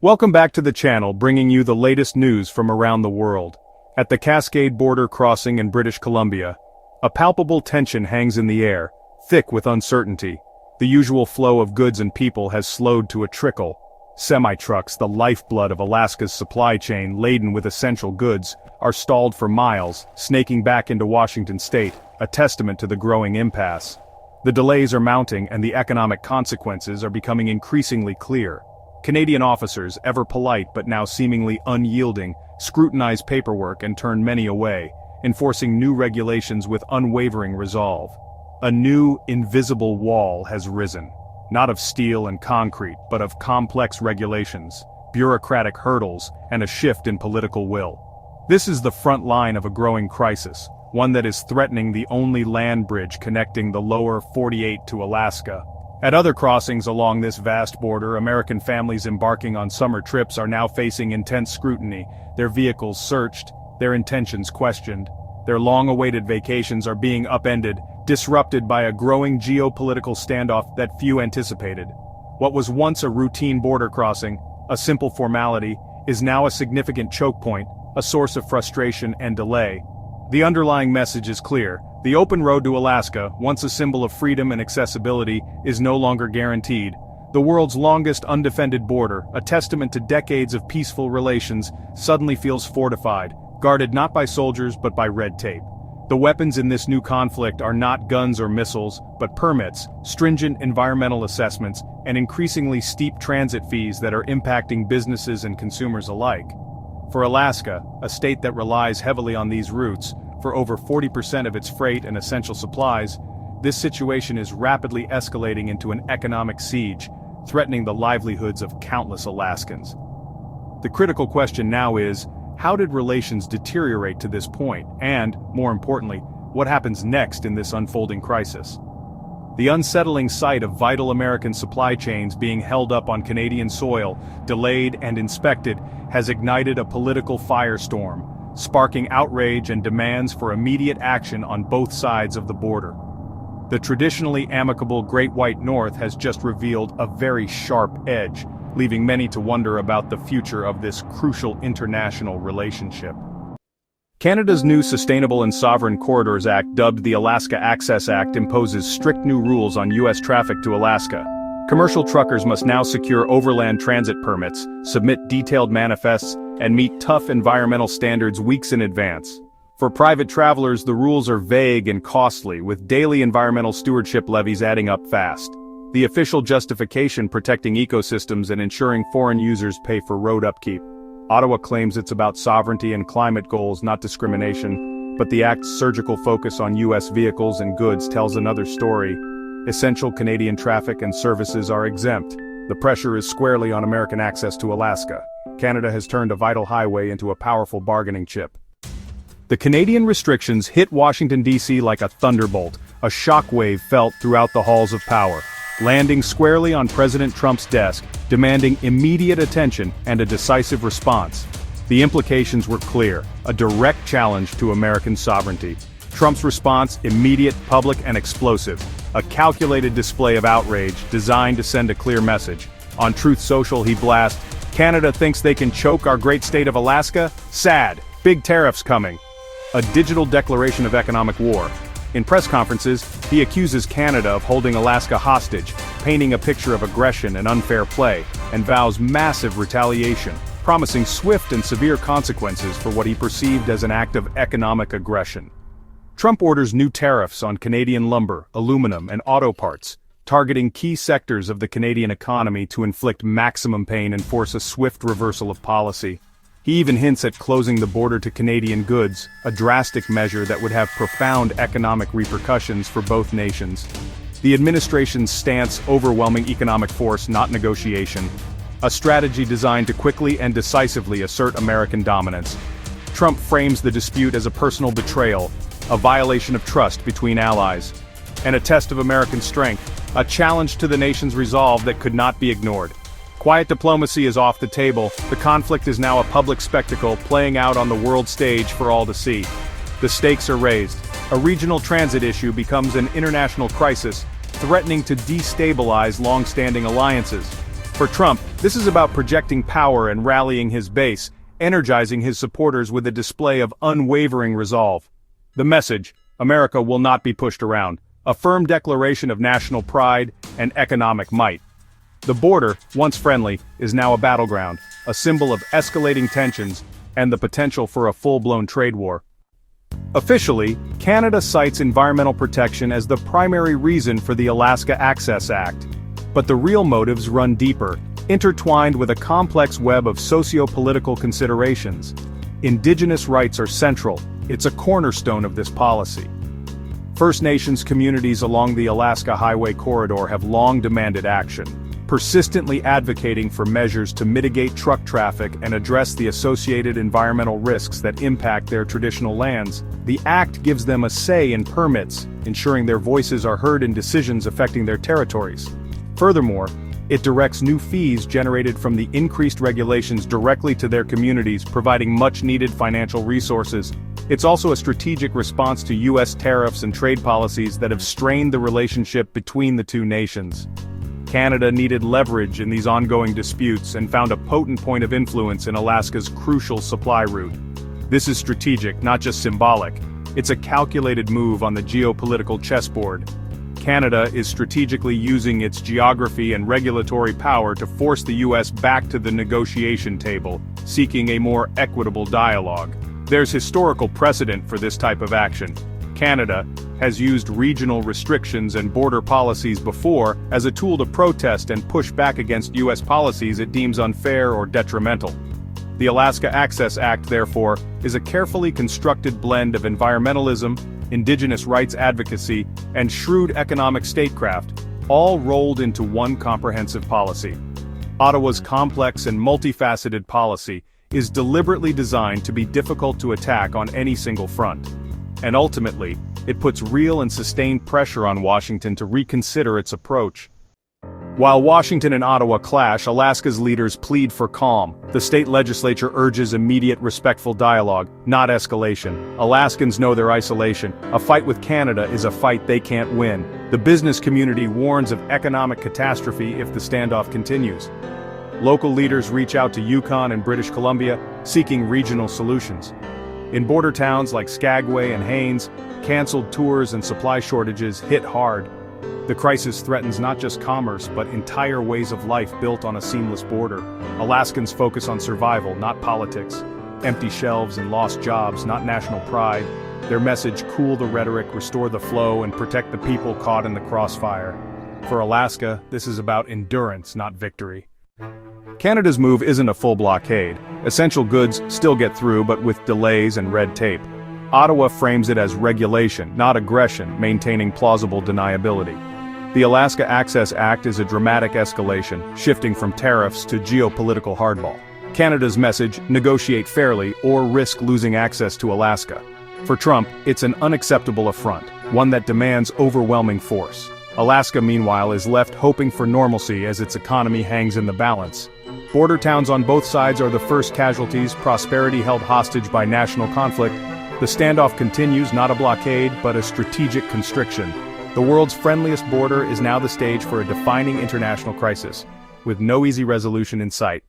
Welcome back to the channel, bringing you the latest news from around the world. At the Cascade border crossing in British Columbia, a palpable tension hangs in the air, thick with uncertainty. The usual flow of goods and people has slowed to a trickle. Semi-trucks, the lifeblood of Alaska's supply chain laden with essential goods, are stalled for miles, snaking back into Washington state, a testament to the growing impasse. The delays are mounting and the economic consequences are becoming increasingly clear. Canadian officers, ever polite but now seemingly unyielding, scrutinize paperwork and turn many away, enforcing new regulations with unwavering resolve. A new, invisible wall has risen, not of steel and concrete, but of complex regulations, bureaucratic hurdles, and a shift in political will. This is the front line of a growing crisis, one that is threatening the only land bridge connecting the lower 48 to Alaska. At other crossings along this vast border, American families embarking on summer trips are now facing intense scrutiny, their vehicles searched, their intentions questioned. Their long-awaited vacations are being upended, disrupted by a growing geopolitical standoff that few anticipated. What was once a routine border crossing, a simple formality, is now a significant choke point, a source of frustration and delay. The underlying message is clear. The open road to Alaska, once a symbol of freedom and accessibility, is no longer guaranteed. The world's longest undefended border, a testament to decades of peaceful relations, suddenly feels fortified, guarded not by soldiers but by red tape. The weapons in this new conflict are not guns or missiles, but permits, stringent environmental assessments, and increasingly steep transit fees that are impacting businesses and consumers alike. For Alaska, a state that relies heavily on these routes, for over 40% of its freight and essential supplies, this situation is rapidly escalating into an economic siege, threatening the livelihoods of countless Alaskans. The critical question now is, how did relations deteriorate to this point, and, more importantly, what happens next in this unfolding crisis? The unsettling sight of vital American supply chains being held up on Canadian soil, delayed and inspected, has ignited a political firestorm, sparking outrage and demands for immediate action on both sides of the border. The traditionally amicable Great White North has just revealed a very sharp edge, leaving many to wonder about the future of this crucial international relationship. Canada's new Sustainable and Sovereign Corridors Act, dubbed the Alaska Access Act, imposes strict new rules on U.S. traffic to Alaska. Commercial truckers must now secure overland transit permits, submit detailed manifests, and meet tough environmental standards weeks in advance. For private travelers, the rules are vague and costly, with daily environmental stewardship levies adding up fast. The official justification protecting ecosystems and ensuring foreign users pay for road upkeep. Ottawa claims it's about sovereignty and climate goals, not discrimination, but the Act's surgical focus on U.S. vehicles and goods tells another story. Essential Canadian traffic and services are exempt. The pressure is squarely on American access to Alaska. Canada has turned a vital highway into a powerful bargaining chip. The Canadian restrictions hit Washington, D.C. like a thunderbolt, a shockwave felt throughout the halls of power, landing squarely on President Trump's desk, demanding immediate attention and a decisive response. The implications were clear, a direct challenge to American sovereignty. Trump's response, immediate, public, and explosive, a calculated display of outrage designed to send a clear message. On Truth Social, he blasts, "Canada thinks they can choke our great state of Alaska? Sad. Big tariffs coming." A digital declaration of economic war. In press conferences, he accuses Canada of holding Alaska hostage, painting a picture of aggression and unfair play, and vows massive retaliation, promising swift and severe consequences for what he perceived as an act of economic aggression. Trump orders new tariffs on Canadian lumber, aluminum, and auto parts, targeting key sectors of the Canadian economy to inflict maximum pain and force a swift reversal of policy. He even hints at closing the border to Canadian goods, a drastic measure that would have profound economic repercussions for both nations. The administration's stance, overwhelming economic force, not negotiation. A strategy designed to quickly and decisively assert American dominance. Trump frames the dispute as a personal betrayal, a violation of trust between allies, and a test of American strength, a challenge to the nation's resolve that could not be ignored. Quiet diplomacy is off the table. The conflict is now a public spectacle playing out on the world stage for all to see. The stakes are raised. A regional transit issue becomes an international crisis, threatening to destabilize long-standing alliances. For Trump, this is about projecting power and rallying his base, energizing his supporters with a display of unwavering resolve. The message, America will not be pushed around, a firm declaration of national pride and economic might. The border, once friendly, is now a battleground, a symbol of escalating tensions and the potential for a full-blown trade war. Officially, Canada cites environmental protection as the primary reason for the Alaska Access Act. But the real motives run deeper, intertwined with a complex web of socio-political considerations. Indigenous rights are central. It's a cornerstone of this policy. First Nations communities along the Alaska Highway Corridor have long demanded action, persistently advocating for measures to mitigate truck traffic and address the associated environmental risks that impact their traditional lands. The act gives them a say in permits, ensuring their voices are heard in decisions affecting their territories. Furthermore, it directs new fees generated from the increased regulations directly to their communities, providing much-needed financial resources. It's also a strategic response to U.S. tariffs and trade policies that have strained the relationship between the two nations. Canada needed leverage in these ongoing disputes and found a potent point of influence in Alaska's crucial supply route. This is strategic, not just symbolic. It's a calculated move on the geopolitical chessboard. Canada is strategically using its geography and regulatory power to force the U.S. back to the negotiation table, seeking a more equitable dialogue. There's historical precedent for this type of action. Canada has used regional restrictions and border policies before as a tool to protest and push back against U.S. policies it deems unfair or detrimental. The Alaska Access Act, therefore, is a carefully constructed blend of environmentalism, Indigenous rights advocacy, and shrewd economic statecraft, all rolled into one comprehensive policy. Ottawa's complex and multifaceted policy is deliberately designed to be difficult to attack on any single front. And ultimately, it puts real and sustained pressure on Washington to reconsider its approach. While Washington and Ottawa clash, Alaska's leaders plead for calm. The state legislature urges immediate, respectful dialogue, not escalation. Alaskans know their isolation. A fight with Canada is a fight they can't win. The business community warns of economic catastrophe if the standoff continues. Local leaders reach out to Yukon and British Columbia, seeking regional solutions. In border towns like Skagway and Haines, canceled tours and supply shortages hit hard. The crisis threatens not just commerce but entire ways of life built on a seamless border. Alaskans focus on survival, not politics. Empty shelves and lost jobs, not national pride. Their message: cool the rhetoric, restore the flow, and protect the people caught in the crossfire. For Alaska, this is about endurance, not victory. Canada's move isn't a full blockade. Essential goods still get through, but with delays and red tape. Ottawa frames it as regulation, not aggression, maintaining plausible deniability. The Alaska Access Act is a dramatic escalation, shifting from tariffs to geopolitical hardball. Canada's message: negotiate fairly or risk losing access to Alaska. For Trump, it's an unacceptable affront, one that demands overwhelming force. Alaska, meanwhile, is left hoping for normalcy as its economy hangs in the balance. Border towns on both sides are the first casualties, prosperity held hostage by national conflict. The standoff continues, not a blockade, but a strategic constriction. The world's friendliest border is now the stage for a defining international crisis, with no easy resolution in sight.